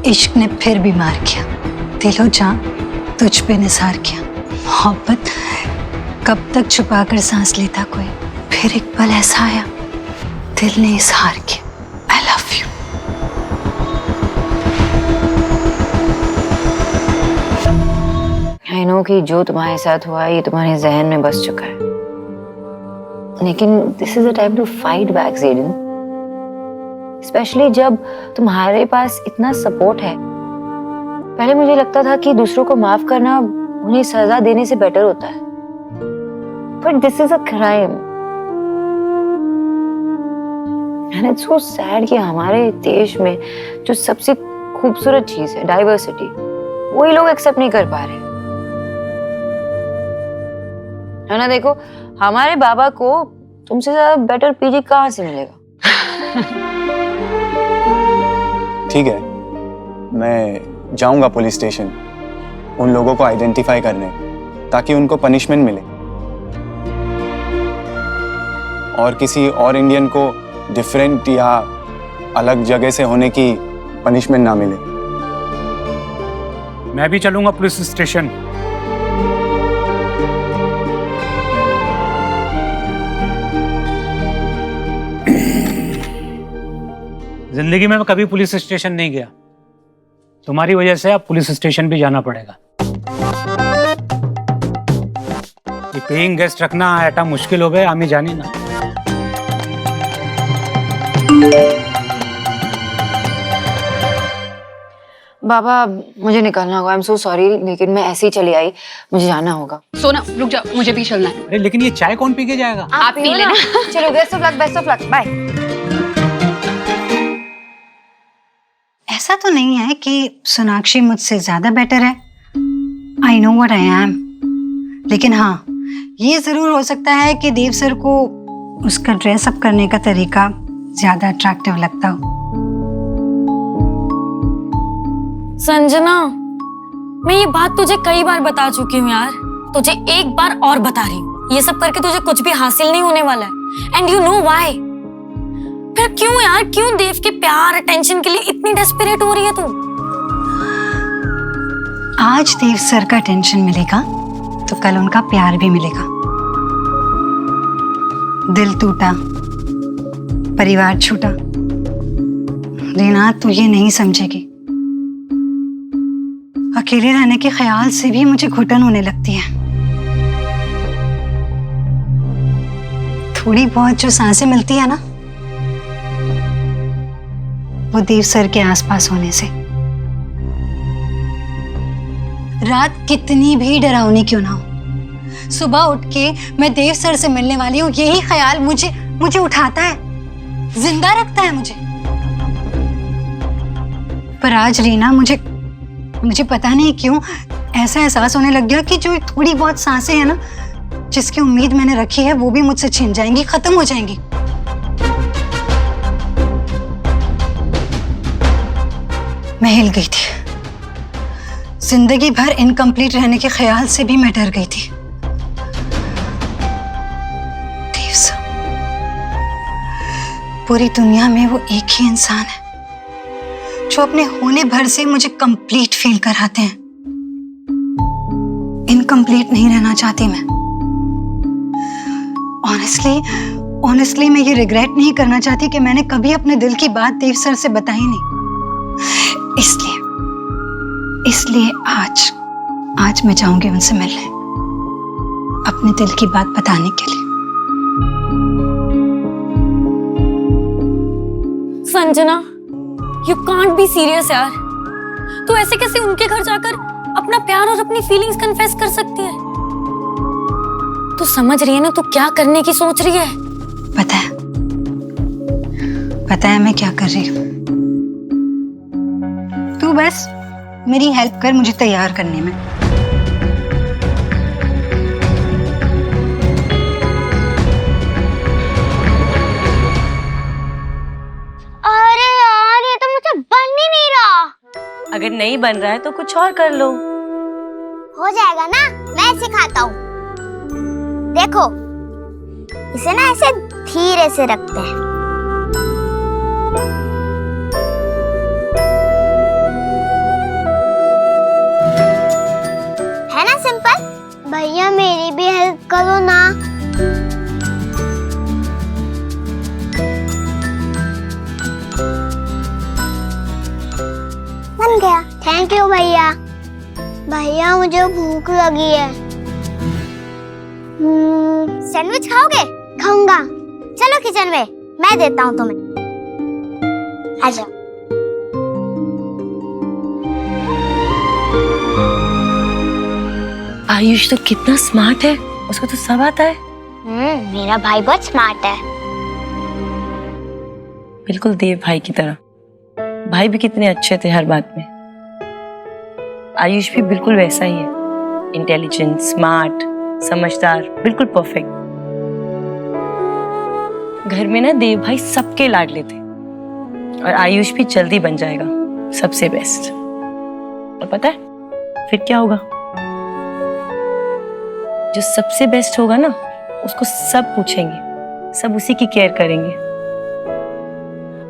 इश्क ने फिर बीमार किया, दिलो जान तुझ पे निसार किया। मोहब्बत कब तक छुपा कर सांस लेता कोई, फिर एक पल ऐसा आया दिल ने इजहार किया, I love you. I know कि जो तुम्हारे साथ हुआ ये तुम्हारे जहन में बस चुका है, लेकिन this is a time to fight back Zayden, specially जब तुम्हारे पास इतना सपोर्ट है। पहले मुझे लगता था कि दूसरों को माफ करना उन्हें सजा देने से बेटर होता है, but this is a crime and it's so sad कि हमारे देश में जो सबसे खूबसूरत चीज है डाइवर्सिटी, वही लोग एक्सेप्ट नहीं कर पा रहे है ना। देखो हमारे बाबा को तुमसे ज्यादा बेटर पीजी कहाँ से मिलेगा। ठीक है, मैं जाऊंगा पुलिस स्टेशन उन लोगों को आइडेंटिफाई करने, ताकि उनको पनिशमेंट मिले और किसी और इंडियन को डिफरेंट या अलग जगह से होने की पनिशमेंट ना मिले। मैं भी चलूंगा पुलिस स्टेशन। जिंदगी में मैं कभी पुलिस स्टेशन नहीं गया, तुम्हारी वजह से अब पुलिस स्टेशन भी जाना पड़ेगा। ये पेइंग गेस्ट रखना ऐटा मुश्किल हो गए, आमी जानी ना। बाबा मुझे निकलना होगा, आई एम सो सॉरी, लेकिन मैं ऐसे ही चली आई, मुझे जाना होगा। सोना रुक जाओ, मुझे भी चलना है। अरे लेकिन ये चाय कौन पी के जाएगा? आप पी लेना। चलो बेस्ट ऑफ लक, बाय। ऐसा तो नहीं है कि सोनाक्षी मुझसे ज्यादा बेटर है, I know what I am, लेकिन हाँ ये जरूर हो सकता है कि देव सर को उसका ड्रेस अप करने का तरीका ज्यादा अट्रैक्टिव लगता हो। संजना, मैं ये बात तुझे कई बार बता चुकी हूँ यार, तुझे एक बार और बता रही हूँ, ये सब करके तुझे कुछ भी हासिल नहीं होने वाला है। And you know why. फिर क्यों यार, क्यों देव के प्यार अटेंशन के लिए इतनी डेस्परेट हो रही है तू? आज देव सर का टेंशन मिलेगा तो कल उनका प्यार भी मिलेगा। दिल टूटा, परिवार छूटा, रीना तू ये नहीं समझेगी। अकेले रहने के ख्याल से भी मुझे घुटन होने लगती है। थोड़ी बहुत जो सांसें मिलती है ना, वो देव सर के आसपास होने से। रात कितनी भी डरावनी क्यों ना हो, सुबह उठ के मैं देव सर से मिलने वाली हूँ, यही ख्याल मुझे उठाता है, जिंदा रखता है मुझे। पर आज रीना मुझे पता नहीं क्यों ऐसा एहसास होने लग गया कि जो थोड़ी बहुत सांसें हैं ना, जिसकी उम्मीद मैंने रखी है, वो भी मुझसे छिन जाएंगी, खत्म हो जाएंगी। मैं हिल गई थी, जिंदगी भर इनकम्प्लीट रहने के ख्याल से भी मैं डर गई थी। देव सर, पूरी दुनिया में वो एक ही इंसान है जो अपने होने भर से मुझे कंप्लीट फील कराते हैं। इनकम्प्लीट नहीं रहना चाहती मैं। ऑनेस्टली मैं ये रिग्रेट नहीं करना चाहती कि मैंने कभी अपने दिल की बात देव सर से बताई नहीं। इसलिए आज मैं जाऊंगी उनसे मिलने, अपने दिल की बात बताने के लिए। Sanjana, you can't be serious यार। तू ऐसे कैसे उनके घर जाकर अपना प्यार और अपनी फीलिंग्स कन्फेस कर सकती है? तू समझ रही है ना तू क्या करने की सोच रही है? पता है मैं क्या कर रही हूँ। तू बस मेरी हेल्प कर मुझे तैयार करने में। अरे यार, ये तो मुझसे बन ही नहीं रहा। अगर नहीं बन रहा है तो कुछ और कर लो। हो जाएगा ना, मैं सिखाता हूँ। देखो, इसे ना ऐसे धीरे से रखते हैं। करो ना। बन गया। थैंक यू भैया। भैया मुझे भूख लगी है। सैंडविच खाओगे? खाऊंगा। चलो किचन में, मैं देता हूँ तुम्हें। आ जाओ। आयुष तो कितना स्मार्ट है, उसको तो सब आता है। मेरा भाई बहुत स्मार्ट है। बिल्कुल देव भाई की तरह। भाई भी कितने अच्छे थे हर बात में। आयुष भी बिल्कुल वैसा ही है, इंटेलिजेंट, स्मार्ट, समझदार, बिल्कुल परफेक्ट। घर में ना देव भाई सबके लाडले थे और आयुष भी जल्दी बन जाएगा सबसे बेस्ट। और पता है फिर क्या होगा? जो सबसे बेस्ट होगा ना, उसको सब पूछेंगे, सब उसी की केयर करेंगे।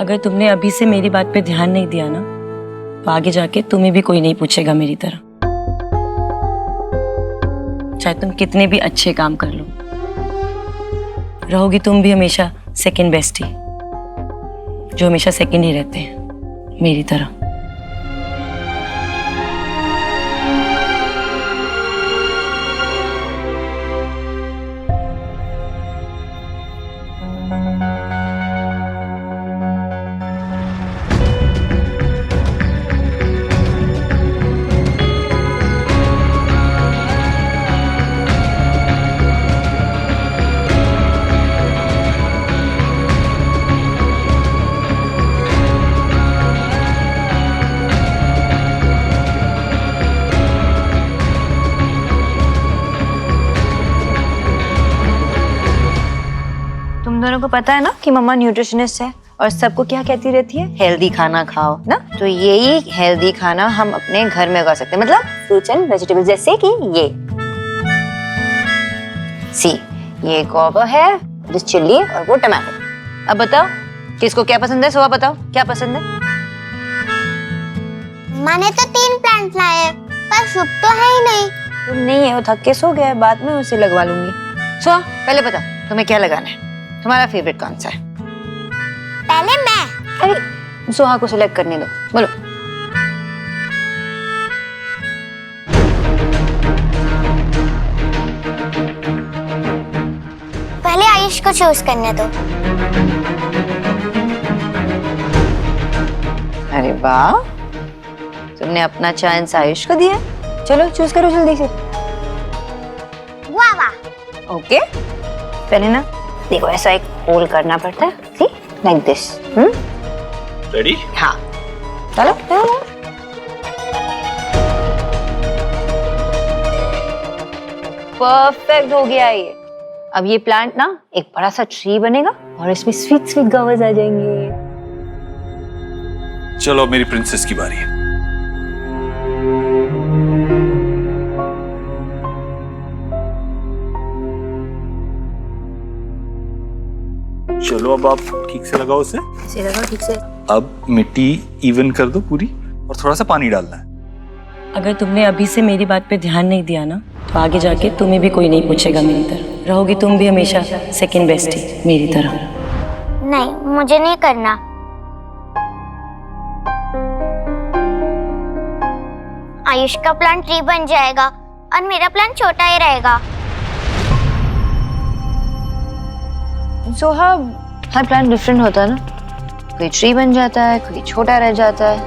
अगर तुमने अभी से मेरी बात पे ध्यान नहीं दिया ना, तो आगे जाके तुम्हें भी कोई नहीं पूछेगा मेरी तरह, चाहे तुम कितने भी अच्छे काम कर लो। रहोगी तुम भी हमेशा सेकंड बेस्ट ही, जो हमेशा सेकंड ही रहते हैं मेरी तरह। तुम दोनों को पता है ना कि मम्मा न्यूट्रिशनिस्ट है और सबको क्या कहती रहती है, हेल्दी खाना खाओ ना। तो यही हेल्दी खाना हम अपने घर में उगा सकते हैं, मतलब फ्रूट्स एंड वेजिटेबल्स, जैसे कि ये गोबर है, दिस चिल्ली और वो टमाटो। अब बताओ किसको क्या पसंद है? सोहा बताओ क्या पसंद है? मैंने तो 3 प्लांट लाए पर सूप तो है ही नहीं। तुम नहीं है, वो थक के सो गया है, बाद में उसे लगवा लूंगी। सोहा पहले बताओ तुम्हें क्या लगाना है, तुम्हारा फेवरेट कौन सा है? पहले मैं। अरे सोहा को सिलेक्ट करने दो, बोलो। पहले आयुष को चूज करने दो। अरे वाह, तुमने अपना चांस आयुष को दिया। चलो चूज करो जल्दी से। वाह वाह। ओके, पहले ना देखो ऐसा एक होल करना पड़ता है, सी लाइक दिस। रेडी? हाँ चलो। परफेक्ट हो गया ये। अब ये प्लांट ना एक बड़ा सा ट्री बनेगा और इसमें स्वीट स्वीट गवर्स आ जाएंगे। चलो मेरी प्रिंसेस की बारी है। चलो अब आप ठीक से लगाओ उसे। लगाओ ठीक से। अब मिट्टी इवन कर दो पूरी और थोड़ा सा पानी डालना है। अगर तुमने अभी से मेरी बात पे ध्यान नहीं दिया ना, तो आगे जाके तुम्हें भी कोई नहीं पूछेगा मेरी तरह। रहोगी तुम भी हमेशा सेकंड बेस्ट ही मेरी तरह। नहीं, मुझे नहीं करना। आयुष का प्लान ट्री बन जाएगा और मेरा प्लान छोटा ही रहेगा। सोहा, हर प्लान डिफरेंट होता है ना, कोई ट्री बन जाता है, कोई छोटा रह जाता है,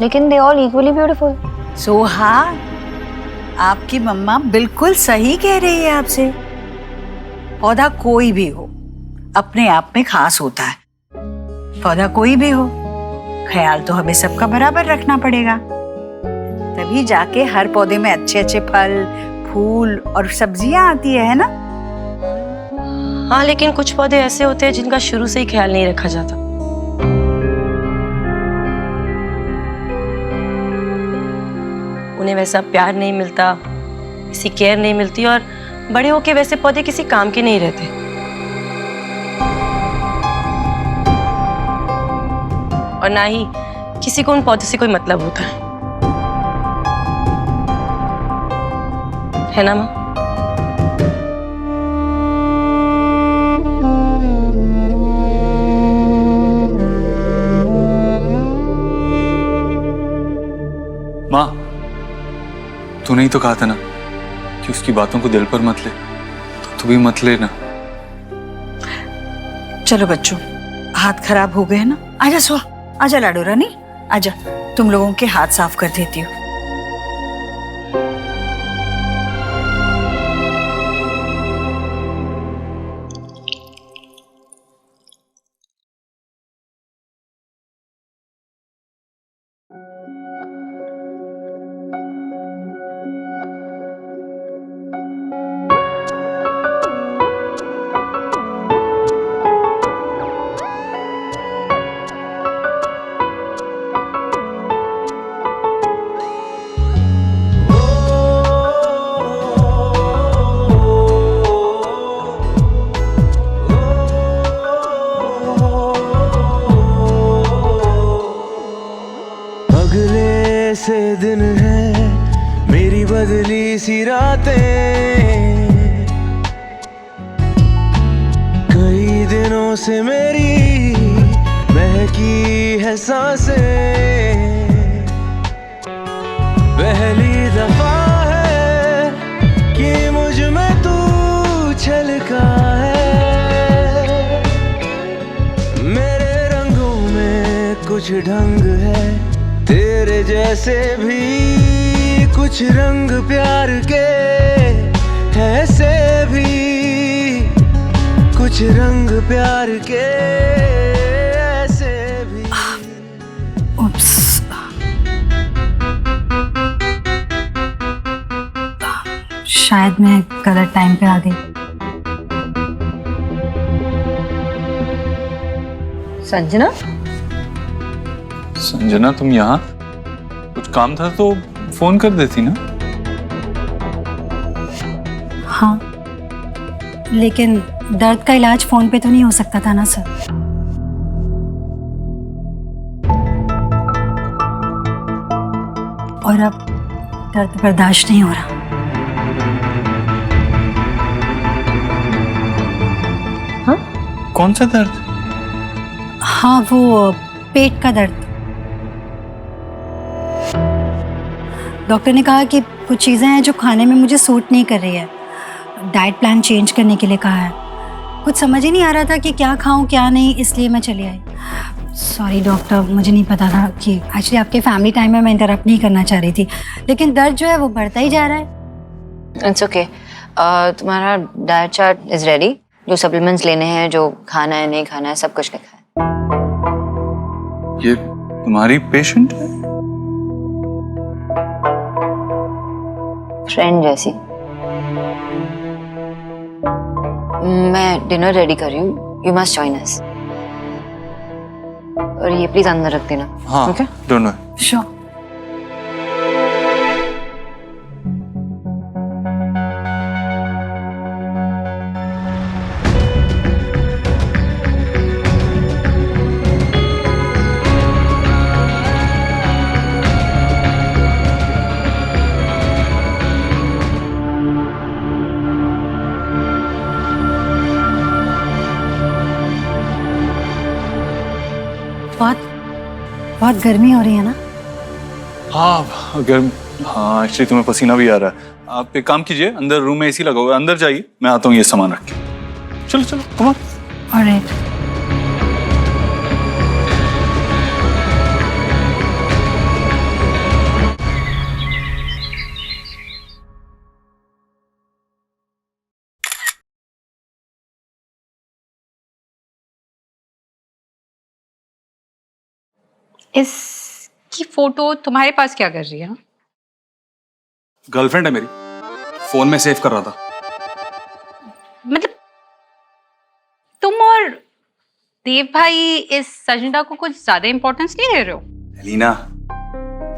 लेकिन they all equally beautiful. Soha, आपकी मम्मा बिल्कुल सही कह रही है आपसे। पौधा कोई भी हो अपने आप में खास होता है। पौधा कोई भी हो, ख्याल तो हमें सबका बराबर रखना पड़ेगा, तभी जाके हर पौधे में अच्छे अच्छे फल, फूल और सब्जियां आती है ना। हाँ, लेकिन कुछ पौधे ऐसे होते हैं जिनका शुरू से ही ख्याल नहीं रखा जाता। उन्हें वैसा प्यार नहीं मिलता, किसी केयर नहीं मिलती और बड़े होके वैसे पौधे किसी काम के नहीं रहते। और ना ही किसी को उन पौधे से कोई मतलब होता है ना माँ? तूने ही तो कहा था ना कि उसकी बातों को दिल पर मत ले, तो तू भी मत लेना। चलो बच्चों, हाथ खराब हो गए ना, आजा स्वा, आजा लाडो रानी, आजा, तुम लोगों के हाथ साफ कर देती हूँ। से दिन है मेरी बदली सी रातें, कई दिनों से मेरी महकी है सांसें, पहली दफा है कि मुझ में तू छलका है, मेरे रंगों में कुछ ढंग है, तेरे जैसे भी कुछ रंग प्यार के, ऐसे भी कुछ रंग प्यार के, ऐसे भी। उप्स। शायद मैं गलत टाइम पे आ गई। संजना, संजना तुम यहाँ? कुछ काम था तो फोन कर देती ना। हाँ, लेकिन दर्द का इलाज फोन पे तो नहीं हो सकता था ना सर। और अब दर्द बर्दाश्त नहीं हो रहा। हाँ? कौन सा दर्द? हाँ, वो पेट का दर्द। डॉक्टर ने कहा कि कुछ चीज़ें हैं जो खाने में मुझे सूट नहीं कर रही है। डाइट प्लान चेंज करने के लिए कहा है। कुछ समझ ही नहीं आ रहा था कि क्या खाऊं क्या नहीं, इसलिए मैं चली आई। सॉरी डॉक्टर, मुझे नहीं पता था कि एक्चुअली आपके फैमिली टाइम में मैं इंटरप्ट नहीं करना चाह रही थी, लेकिन दर्द जो है वो बढ़ता ही जा रहा है। It's okay. तुम्हारा डाइट चार्ट इज रेडी। जो सप्लीमेंट्स लेने हैं, जो खाना है नहीं खाना है, सब कुछ लिखा है। ये तुम्हारी पेशेंट है? फ्रेंड जैसी। मैं डिनर रेडी कर रही हूँ, यू मस्ट जॉइन अस। और ये प्लीज अंदर रख देना। हाँ, ओके? Don't worry. श्योर। बहुत गर्मी हो रही है ना? हाँ, अगर हाँ एक्चुअली तुम्हें पसीना भी आ रहा है। आप एक काम कीजिए, अंदर रूम में एसी लगा हुआ है, अंदर जाइए, मैं आता हूँ ये सामान रख के। चलो चलो, कम ऑन। ऑलराइट। इसकी फोटो तुम्हारे पास क्या कर रही है? गर्लफ्रेंड है मेरी, फोन में सेव कर रहा था। मतलब तुम और देव भाई इस संजना को कुछ ज्यादा इंपॉर्टेंस नहीं दे रहे हो? Elina,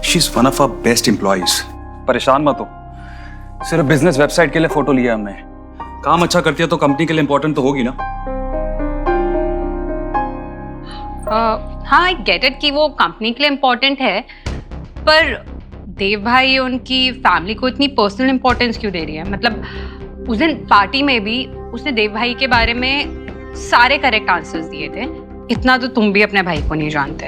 she is one of our best employees. परेशान मत हो, सिर्फ बिजनेस वेबसाइट के लिए फोटो लिया हमने। काम अच्छा करती है तो कंपनी के लिए इंपॉर्टेंट तो होगी ना। हाँ, आई गेट इट कि वो कंपनी के लिए इम्पोर्टेंट है, पर देव भाई उनकी फैमिली को इतनी पर्सनल इंपॉर्टेंस क्यों दे रही है? मतलब उस दिन पार्टी में भी उसने देव भाई के बारे में सारे करेक्ट आंसर्स दिए थे। इतना तो तुम भी अपने भाई को नहीं जानते।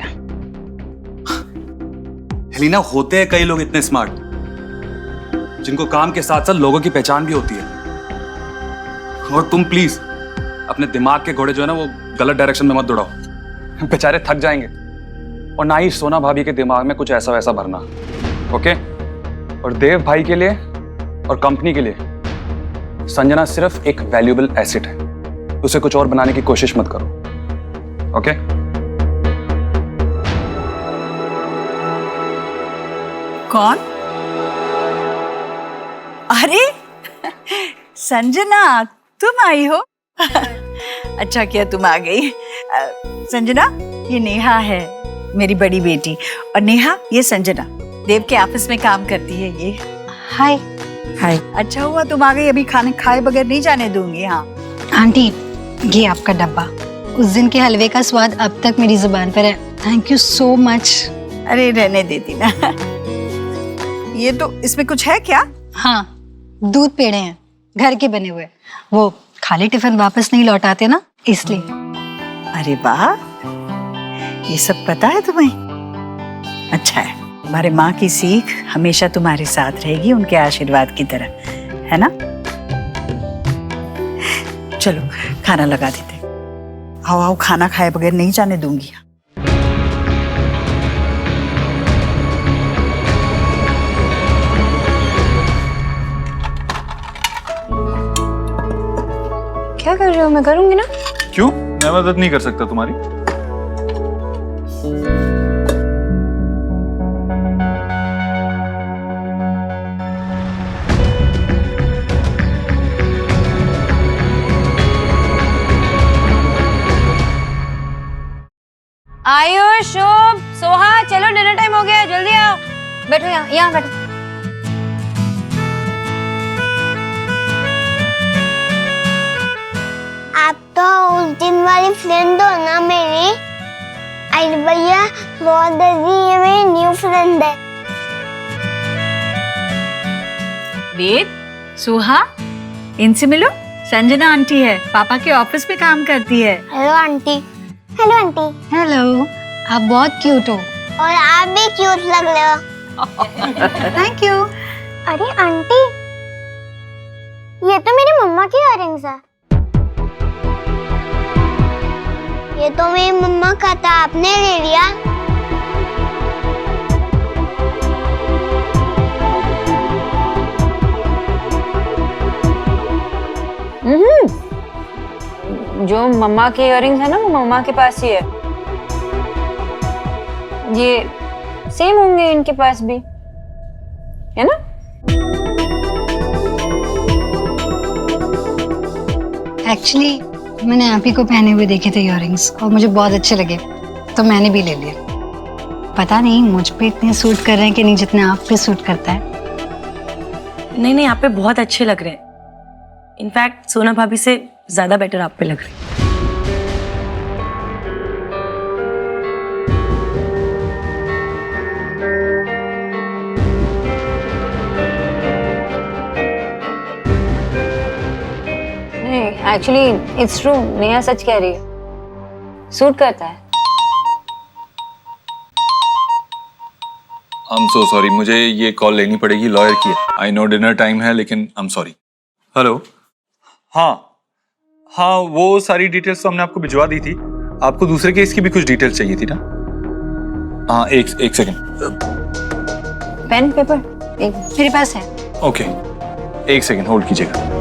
एलिना, होते हैं कई लोग इतने स्मार्ट, जिनको काम के साथ साथ लोगों की पहचान भी होती है। और तुम प्लीज अपने दिमाग के घोड़े जो है ना वो गलत डायरेक्शन में मत दौड़ाओ, बेचारे थक जाएंगे। और ना ही सोना भाभी के दिमाग में कुछ ऐसा वैसा भरना, ओके? और देव भाई के लिए और कंपनी के लिए संजना सिर्फ एक वैल्यूएबल एसेट है, उसे कुछ और बनाने की कोशिश मत करो, ओके? कौन? अरे संजना, तुम आई हो? अच्छा किया तुम आ गई। संजना, ये नेहा है, मेरी बड़ी बेटी। और नेहा, ये संजना देव के ऑफिस में काम करती है। ये हाय। हाय। अच्छा हुआ तुम आ गई, अभी खाने खाए बगैर नहीं जाने दूंगी। हाँ आंटी, ये आपका डब्बा, उस दिन के हलवे का स्वाद अब तक मेरी जुबान पर है। Thank you so much. अरे रहने देती ना। ये तो, इसमें कुछ है क्या? हाँ, दूध पेड़े हैं, घर के बने हुए। वो खाली टिफिन वापस नहीं लौटाते ना, इसलिए। अरे वाह, ये सब पता है तुम्हें? अच्छा है, तुम्हारे माँ की सीख हमेशा तुम्हारे साथ रहेगी, उनके आशीर्वाद की तरह, है ना? चलो खाना लगा देते। आओ आओ, खाना खाए बगैर नहीं जाने दूंगी। क्या कर रहे हो? मैं करूंगी ना। क्यों? मैं मदद नहीं कर सकता तुम्हारी? आयुष, शुभ, सोहा, चलो डिनर टाइम हो गया, जल्दी आओ। बैठो यहाँ बैठो। आप तो उस दिन वाली फ्रेंड हो ना मेरी। अरे भैया बहुत जल्दी, ये मेरी न्यू फ्रेंड है। वेद, सुहा, इनसे मिलो। संजना आंटी है, पापा के ऑफिस में काम करती है। Hello aunty. Hello aunty. Hello, आप बहुत क्यूट हो। और आप भी क्यूट लग रहे हो। Thank you. अरे आंटी, ये तो मेरी मम्मा की इयररिंग्स है। ये तो मेरी मम्मा का था, आपने ले लिया। जो मम्मा के इयररिंग्स है ना, वो मम्मा के पास ही है। ये सेम होंगे इनके पास भी, है ना? एक्चुअली मैंने आप ही को पहने हुए देखे थे इयररिंग्स, और मुझे बहुत अच्छे लगे, तो मैंने भी ले लिए। पता नहीं मुझ पे इतने सूट कर रहे हैं कि नहीं जितने आप पे सूट करता है। नहीं नहीं, आप पे बहुत अच्छे लग रहे हैं। इनफैक्ट सोना भाभी से ज्यादा बेटर आप पे लग रहे हैं। एक्चुअली इट्स ट्रू, नेहा सच कह रही है, सूट करता है। आई एम सो सॉरी, मुझे ये कॉल लेनी पड़ेगी, लॉयर की है। आई नो डिनर टाइम है, लेकिन आई एम सॉरी। हेलो। हाँ, वो सारी डिटेल्स तो हमने आपको भिजवा दी थी। आपको दूसरे केस की भी कुछ डिटेल्स चाहिए थी ना? हाँ, एक सेकेंड। पेन पेपर मेरे पास है। ओके, एक सेकेंड होल्ड कीजिएगा।